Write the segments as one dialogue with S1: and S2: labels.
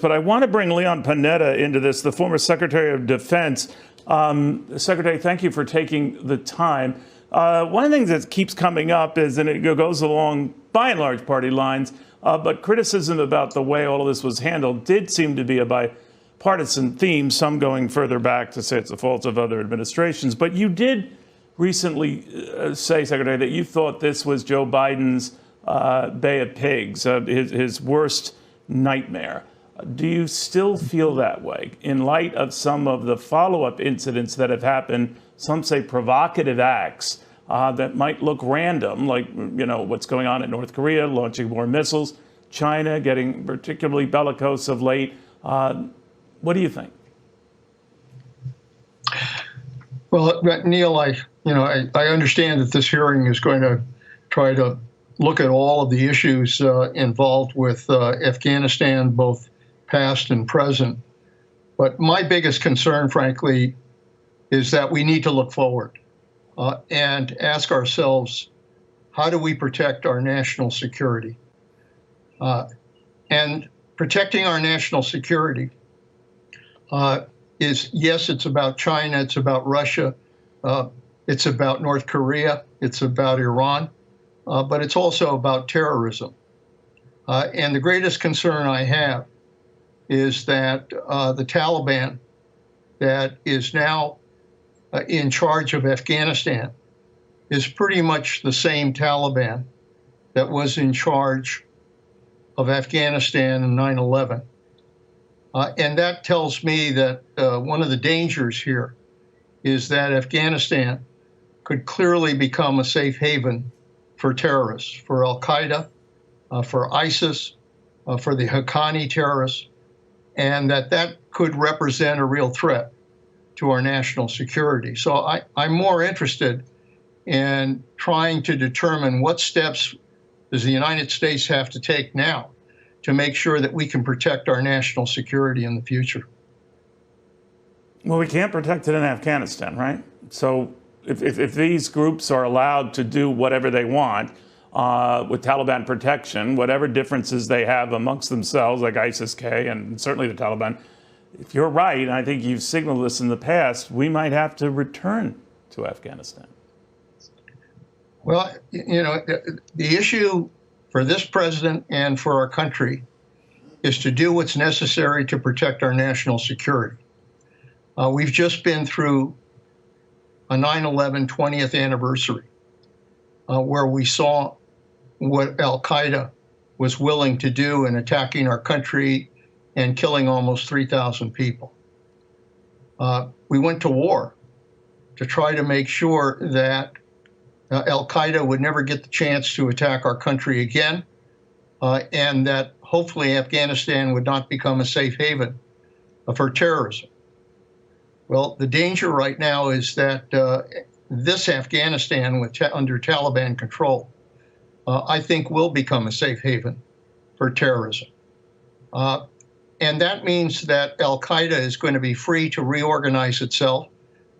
S1: but I want to bring Leon Panetta into this, the former Secretary of Defense. Secretary, thank you for taking the time. One of the things that keeps coming up is, and it goes along by and large party lines, but criticism about the way all of this was handled did seem to be a bipartisan theme, some going further back to say it's the fault of other administrations. But you did recently say, Secretary, that you thought this was Joe Biden's Bay of Pigs, his worst nightmare. Do you still feel that way in light of some of the follow-up incidents that have happened, some say provocative acts that might look random, like, you know, what's going on in North Korea, launching more missiles, China getting particularly bellicose of late? What do you think?
S2: Well, Neil, I understand that this hearing is going to try to look at all of the issues involved with Afghanistan, both past and present. But my biggest concern, frankly, is that we need to look forward and ask ourselves, how do we protect our national security? And protecting our national security is, yes, it's about China, it's about Russia, it's about North Korea, it's about Iran, but it's also about terrorism. And the greatest concern I have is that the Taliban that is now in charge of Afghanistan is pretty much the same Taliban that was in charge of Afghanistan in 9/11. And that tells me that one of the dangers here is that Afghanistan could clearly become a safe haven for terrorists, for Al-Qaeda, for ISIS, for the Haqqani terrorists, and that could represent a real threat to our national security. So I'm more interested in trying to determine what steps does the United States have to take now to make sure that we can protect our national security in the future.
S1: Well, we can't protect it in Afghanistan, right? So if these groups are allowed to do whatever they want with Taliban protection, whatever differences they have amongst themselves, like ISIS-K and certainly the Taliban, if you're right, and I think you've signaled this in the past, we might have to return to Afghanistan.
S2: Well, the issue for this president and for our country is to do what's necessary to protect our national security. We've just been through a 9/11 20th anniversary where we saw what Al-Qaeda was willing to do in attacking our country and killing almost 3,000 people. We went to war to try to make sure that Al-Qaeda would never get the chance to attack our country again, and that hopefully Afghanistan would not become a safe haven for terrorism. Well, the danger right now is that this Afghanistan under Taliban control, I think will become a safe haven for terrorism. And that means that Al-Qaeda is going to be free to reorganize itself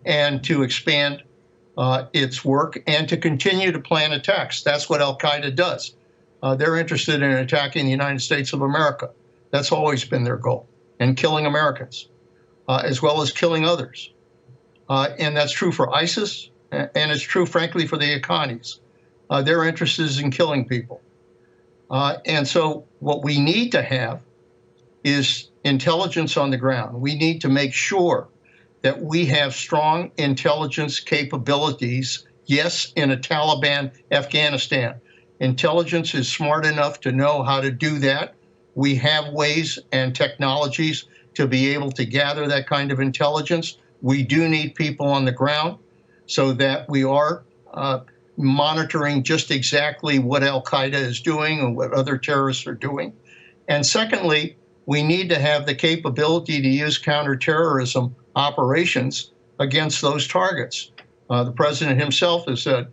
S2: and to expand its work and to continue to plan attacks. That's what Al-Qaeda does. They're interested in attacking the United States of America. That's always been their goal, and killing Americans, as well as killing others. And that's true for ISIS, and it's true, frankly, for the Haqqanis. Their interest is in killing people. And so what we need to have is intelligence on the ground. We need to make sure that we have strong intelligence capabilities, yes, in a Taliban Afghanistan. Intelligence is smart enough to know how to do that. We have ways and technologies to be able to gather that kind of intelligence. We do need people on the ground so that we are monitoring just exactly what Al-Qaeda is doing and what other terrorists are doing. And secondly, we need to have the capability to use counterterrorism operations against those targets. The president himself has said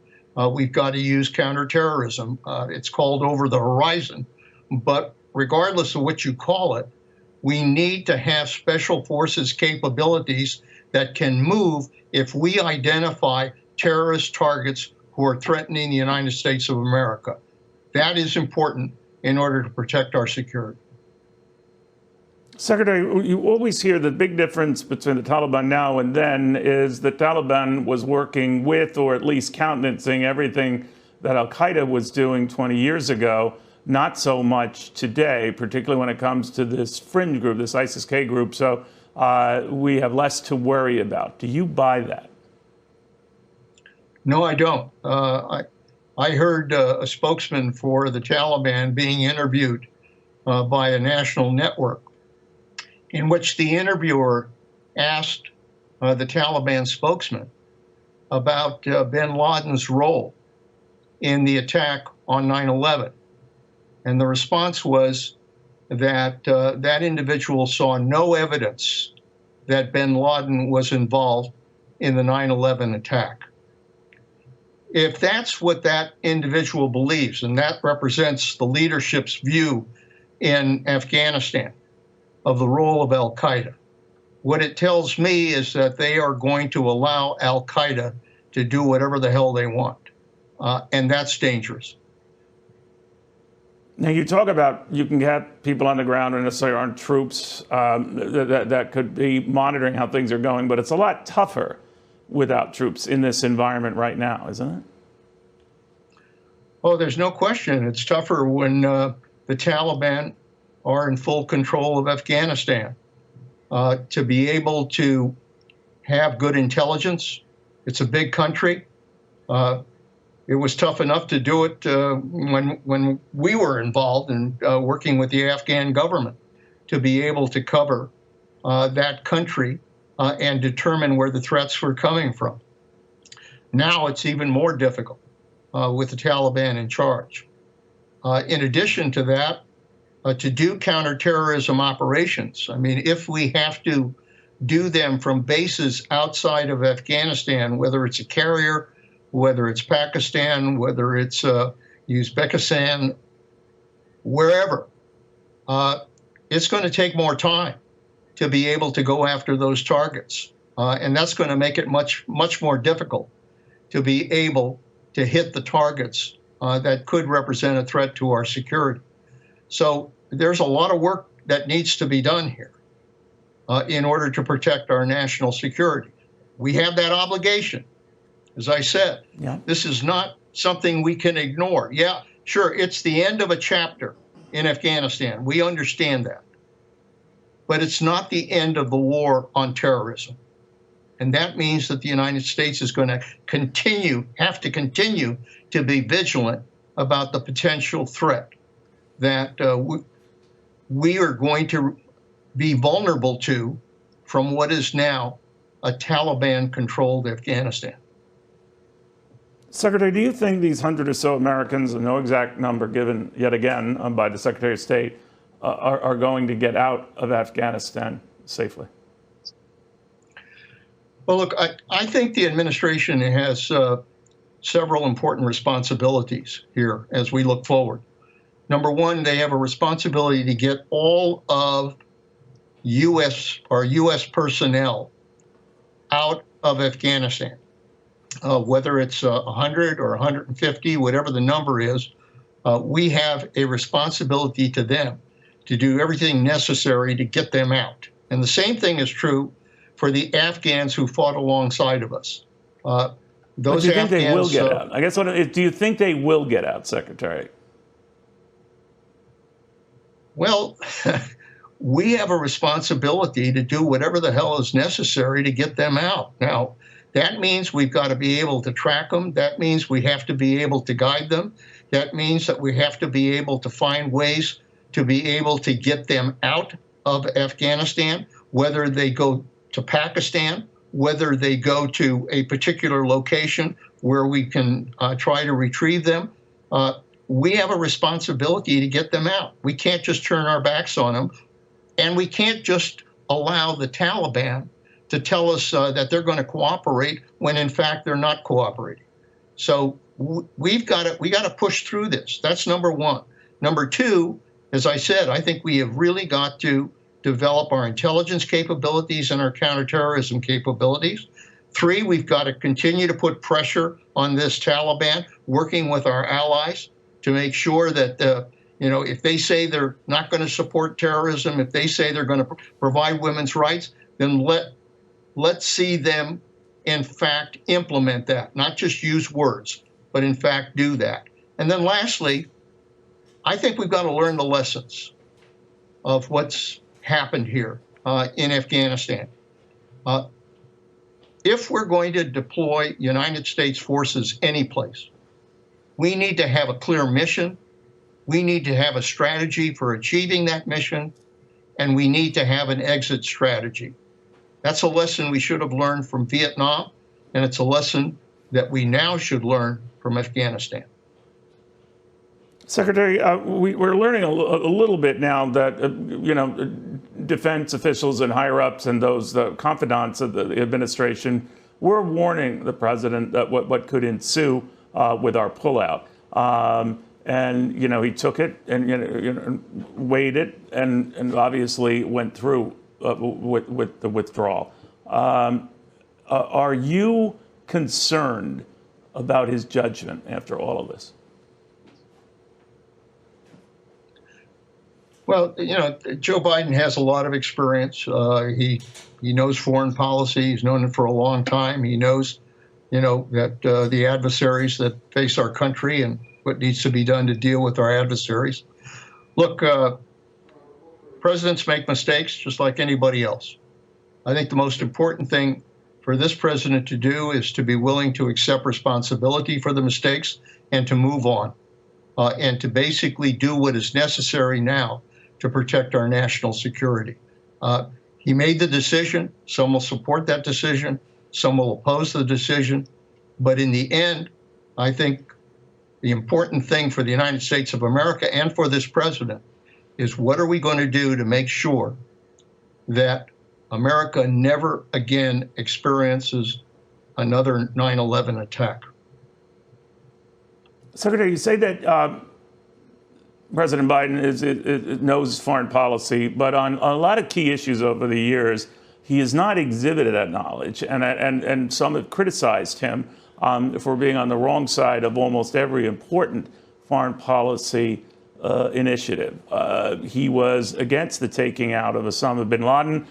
S2: we've got to use counterterrorism. It's called over the horizon. But regardless of what you call it, we need to have special forces capabilities that can move if we identify terrorist targets who are threatening the United States of America. That is important in order to protect our security.
S1: Secretary, you always hear the big difference between the Taliban now and then is the Taliban was working with, or at least countenancing, everything that al-Qaeda was doing 20 years ago. Not so much today, particularly when it comes to this fringe group, this ISIS-K group. So we have less to worry about. Do you buy that?
S2: No, I don't. I heard a spokesman for the Taliban being interviewed by a national network, in which the interviewer asked the Taliban spokesman about bin Laden's role in the attack on 9/11. And the response was that that individual saw no evidence that bin Laden was involved in the 9/11 attack. If that's what that individual believes, and that represents the leadership's view in Afghanistan of the role of al-Qaeda, what it tells me is that they are going to allow al-Qaeda to do whatever the hell they want. And that's dangerous.
S1: Now, you talk about you can get people on the ground and necessarily aren't troops that could be monitoring how things are going, but it's a lot tougher without troops in this environment right now, isn't it?
S2: Oh, there's no question. It's tougher when the Taliban are in full control of Afghanistan. To be able to have good intelligence, it's a big country. It was tough enough to do it when we were involved in working with the Afghan government to be able to cover that country and determine where the threats were coming from. Now it's even more difficult with the Taliban in charge. In addition to that, to do counterterrorism operations, I mean, if we have to do them from bases outside of Afghanistan, whether it's a carrier, whether it's Pakistan, whether it's Uzbekistan, wherever, it's going to take more time to be able to go after those targets. And that's going to make it much, much more difficult to be able to hit the targets that could represent a threat to our security. So there's a lot of work that needs to be done here in order to protect our national security. We have that obligation. As I said, This is not something we can ignore. Yeah, sure, it's the end of a chapter in Afghanistan. We understand that. But it's not the end of the war on terrorism. And that means that the United States is going to have to continue to be vigilant about the potential threat that we are going to be vulnerable to from what is now a Taliban-controlled Afghanistan.
S1: Secretary, do you think these 100 or so Americans, and no exact number given yet again by the Secretary of State, are going to get out of Afghanistan safely?
S2: Well, look, I think the administration has several important responsibilities here as we look forward. Number one, they have a responsibility to get all of U.S. personnel out of Afghanistan. Whether it's 100 or 150, whatever the number is, we have a responsibility to them to do everything necessary to get them out. And the same thing is true for the Afghans who fought alongside of us.
S1: Those do you think they will get out? I guess do you think they will get out, Secretary?
S2: Well, we have a responsibility to do whatever the hell is necessary to get them out. Now, that means we've got to be able to track them. That means we have to be able to guide them. That means that we have to be able to find ways to be able to get them out of Afghanistan, whether they go to Pakistan, whether they go to a particular location where we can try to retrieve them. We have a responsibility to get them out. We can't just turn our backs on them, and we can't just allow the Taliban to tell us that they're going to cooperate when in fact they're not cooperating. So we got to push through this. That's number one. Number two, as I said, I think we have really got to develop our intelligence capabilities and our counterterrorism capabilities. Three, we've got to continue to put pressure on this Taliban, working with our allies to make sure that If they say they're not going to support terrorism, if they say they're going to provide women's rights, then let's see them, in fact, implement that, not just use words, but in fact do that. And then lastly, I think we've got to learn the lessons of what's happened here in Afghanistan. If we're going to deploy United States forces anyplace, we need to have a clear mission. We need to have a strategy for achieving that mission, and we need to have an exit strategy. That's a lesson we should have learned from Vietnam, and it's a lesson that we now should learn from Afghanistan.
S1: Secretary, we're learning a little bit now that, defense officials and higher-ups and those confidants of the administration were warning the president that what could ensue with our pullout. And, he took it and, weighed it and obviously went through with the withdrawal. Are you concerned about his judgment after all of this?
S2: Well, Joe Biden has a lot of experience. He knows foreign policy. He's known it for a long time. He knows, that the adversaries that face our country and what needs to be done to deal with our adversaries. Look, presidents make mistakes just like anybody else. I think the most important thing for this president to do is to be willing to accept responsibility for the mistakes and to move on, and to basically do what is necessary now to protect our national security. He made the decision. Some will support that decision. Some will oppose the decision. But in the end, I think the important thing for the United States of America and for this president is what are we going to do to make sure that America never again experiences another 9/11 attack.
S1: Secretary, you say that President Biden knows foreign policy, but on a lot of key issues over the years, he has not exhibited that knowledge, and some have criticized him for being on the wrong side of almost every important foreign policy initiative. He was against the taking out of Osama bin Laden.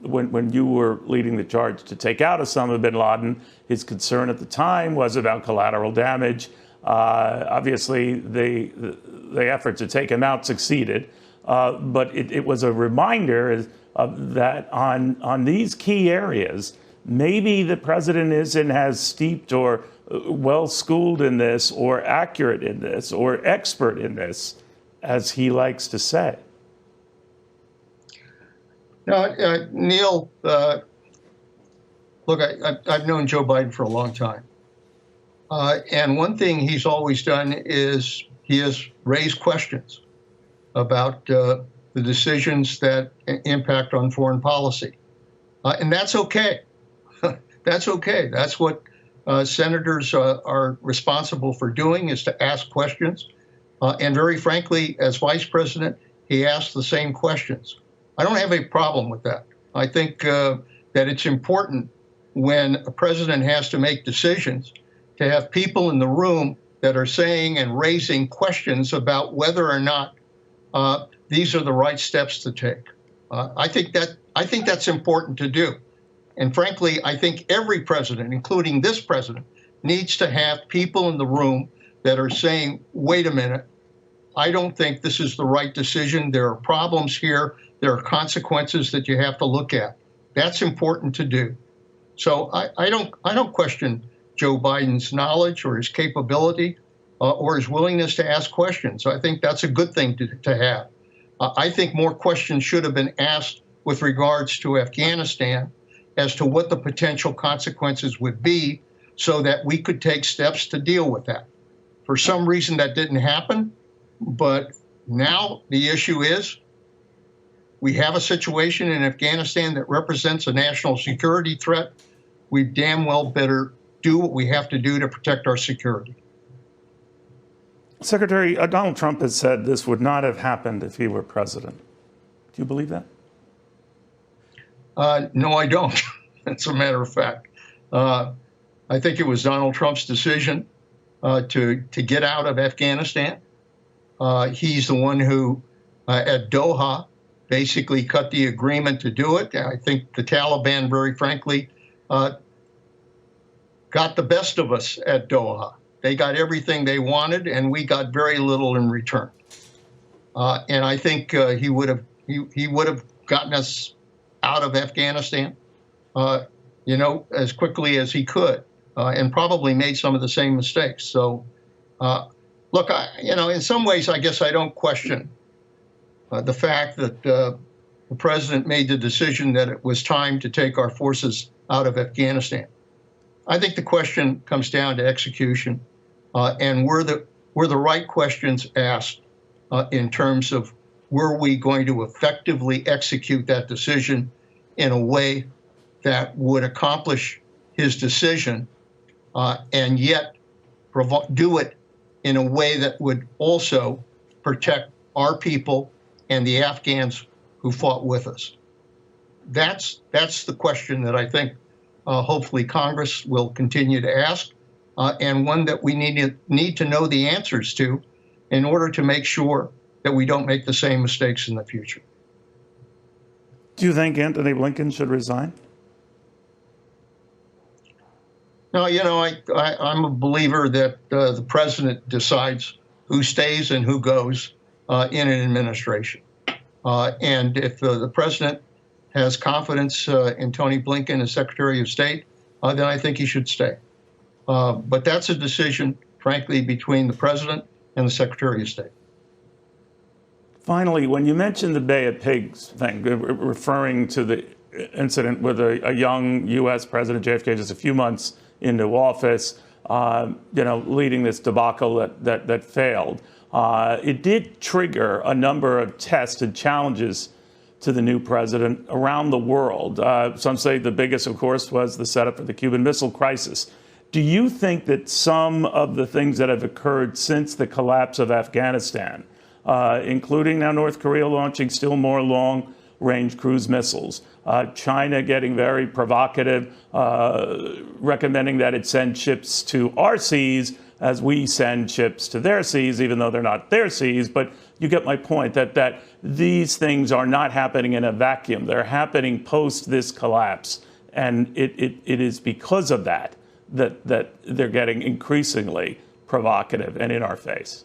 S1: When you were leading the charge to take out Osama bin Laden, his concern at the time was about collateral damage. Obviously, the effort to take him out succeeded, but it was a reminder that on these key areas, maybe the president isn't as steeped or well-schooled in this or accurate in this or expert in this as he likes to say.
S2: No, Neil, look, I've known Joe Biden for a long time. And one thing he's always done is he has raised questions about the decisions that impact on foreign policy. And that's okay. That's okay. That's what senators are responsible for doing, is to ask questions. And very frankly, as vice president, he asked the same questions. I don't have a problem with that. I think that it's important when a president has to make decisions to have people in the room that are saying and raising questions about whether or not these are the right steps to take. I think that's important to do. And frankly, I think every president, including this president, needs to have people in the room that are saying, wait a minute, I don't think this is the right decision. There are problems here. There are consequences that you have to look at. That's important to do. So I don't question Joe Biden's knowledge or his capability or his willingness to ask questions. I think that's a good thing to have. I think more questions should have been asked with regards to Afghanistan as to what the potential consequences would be so that we could take steps to deal with that. For some reason, that didn't happen. But now the issue is we have a situation in Afghanistan that represents a national security threat. We damn well better do what we have to do to protect our security.
S1: Secretary, Donald Trump has said this would not have happened if he were president. Do you believe that?
S2: No, I don't. As a matter of fact, I think it was Donald Trump's decision to get out of Afghanistan. He's the one who, at Doha, basically cut the agreement to do it. I think the Taliban, very frankly, got the best of us at Doha. They got everything they wanted, and we got very little in return. And I think he would have gotten us out of Afghanistan, as quickly as he could, and probably made some of the same mistakes. So, look, in some ways, I guess I don't question the fact that the president made the decision that it was time to take our forces out of Afghanistan. I think the question comes down to execution, and were the right questions asked in terms of were we going to effectively execute that decision in a way that would accomplish his decision, and yet do it in a way that would also protect our people and the Afghans who fought with us. That's the question that I think hopefully Congress will continue to ask, and one that we need to know the answers to in order to make sure that we don't make the same mistakes in the future.
S1: Do you think Antony Blinken should resign?
S2: No, I'm a believer that the president decides who stays and who goes in an administration. And if the president has confidence in Tony Blinken as Secretary of State, then I think he should stay. But that's a decision, frankly, between the president and the Secretary of State.
S1: Finally, when you mentioned the Bay of Pigs thing, referring to the incident with a young U.S. President JFK just a few months into office, leading this debacle that failed, it did trigger a number of tests and challenges to the new president around the world. Some say the biggest, of course, was the setup for the Cuban Missile Crisis. Do you think that some of the things that have occurred since the collapse of Afghanistan, including now North Korea launching still more long-range cruise missiles, China getting very provocative, recommending that it send ships to our seas as we send ships to their seas, even though they're not their seas. But you get my point, that these things are not happening in a vacuum. They're happening post this collapse. And it is because of that they're getting increasingly provocative and in our face.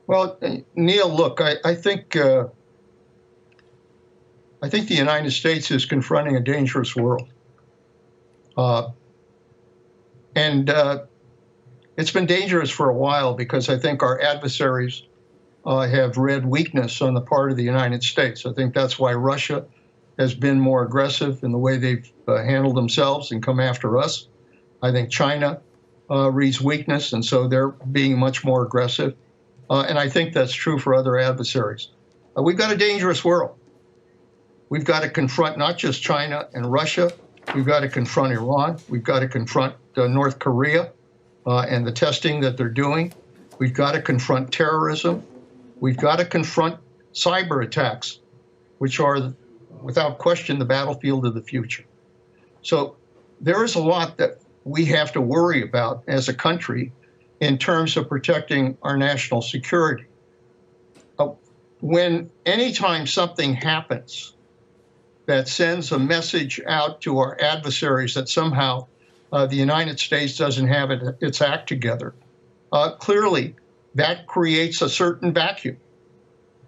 S2: Well, Neil, look, I think the United States is confronting a dangerous world. And it's been dangerous for a while because I think our adversaries have read weakness on the part of the United States. I think that's why Russia has been more aggressive in the way they've handled themselves and come after us. I think China reads weakness, and so they're being much more aggressive. And I think that's true for other adversaries. We've got a dangerous world. We've got to confront not just China and Russia. We've got to confront Iran. We've got to confront North Korea and the testing that they're doing. We've got to confront terrorism. We've got to confront cyber attacks, which are, without question, the battlefield of the future. So there is a lot that we have to worry about as a country in terms of protecting our national security. Anytime something happens that sends a message out to our adversaries that somehow the United States doesn't have its act together, clearly that creates a certain vacuum.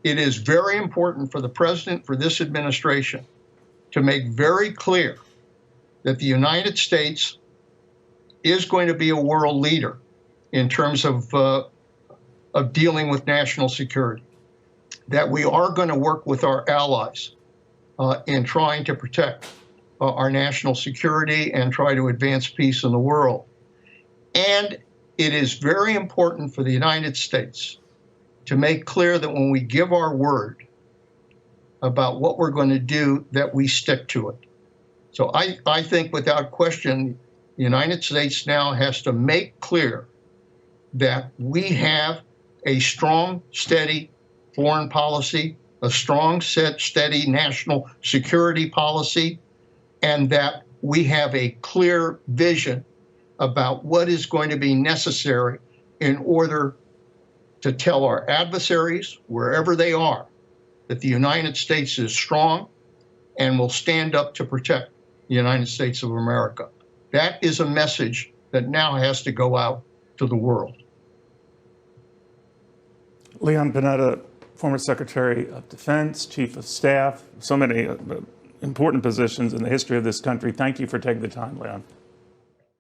S2: It is very important for the president, for this administration, to make very clear that the United States is going to be a world leader in terms of dealing with national security, that we are going to work with our allies in trying to protect our national security and try to advance peace in the world. And it is very important for the United States to make clear that when we give our word about what we're going to do, that we stick to it. So I think without question, the United States now has to make clear that we have a strong, steady foreign policy, a strong, steady national security policy, and that we have a clear vision about what is going to be necessary in order to tell our adversaries, wherever they are, that the United States is strong and will stand up to protect the United States of America. That is a message that now has to go out to the world.
S1: Leon Panetta, former Secretary of Defense, Chief of Staff, so many important positions in the history of this country. Thank you for taking the time, Leon.